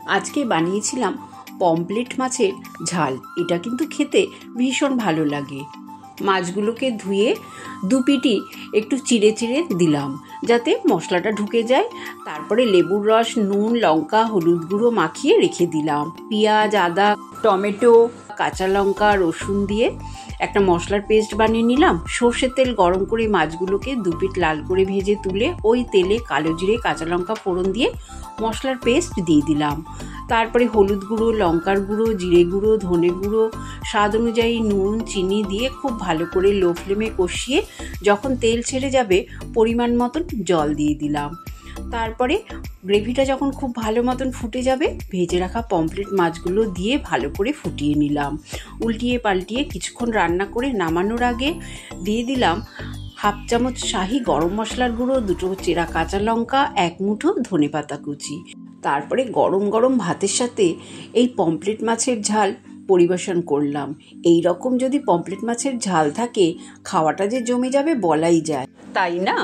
আজকে বানিয়েছিলাম পমফ্রেট মাছের ঝাল। এটা কিন্তু খেতে ভীষণ ভালো লাগে। মাছগুলোকে ধুয়ে দুপিটি একটু চিড়ে চিড়ে দিলাম যাতে মশলাটা ঢুকে যায়। তারপরে লেবুর রস, নুন, লঙ্কা, হলুদ গুঁড়ো মাখিয়ে রেখে দিলাম। পেঁয়াজ, আদা, টমেটো, কাঁচা লঙ্কা, রসুন দিয়ে একটা মশলার পেস্ট বানিয়ে নিলাম। সর্ষের তেল গরম করে মাছগুলোকে দুপিট লাল করে ভেজে তুলে ওই তেলে কালো জিরে, কাঁচা লঙ্কা ফোড়ন দিয়ে মশলার পেস্ট দিয়ে দিলাম। তারপরে হলুদ গুঁড়ো, লঙ্কার গুঁড়ো, জিরে গুঁড়ো, ধনে গুঁড়ো, স্বাদ অনুযায়ী নুন, চিনি দিয়ে খুব ভালো করে লো ফ্লেমে কষিয়ে যখন তেল ছেড়ে যাবে পরিমাণ মতন জল দিয়ে দিলাম। তারপরে গ্রেভিটা যখন খুব ভালো মতন ফুটে যাবে ভেজে রাখা পমফ্রেট মাছগুলো দিয়ে ভালো করে ফুটিয়ে নিলাম। উল্টিয়ে পাল্টিয়ে কিছুক্ষণ রান্না করে নামানোর আগে দিয়ে দিলাম 1/2 চামচ শাহি গরম মশলার গুঁড়ো, 2 চেরা কাঁচা লঙ্কা, 1 মুঠো ধনেপাতা কুচি। তারপরে গরম গরম ভাতের সাথে এই পমফ্রেট মাছের ঝাল পরিবেশন করলাম। এই রকম যদি পমফ্রেট মাছের ঝাল থাকে খাওয়াটা যে জমে যাবে বলাই যায়, তাই না?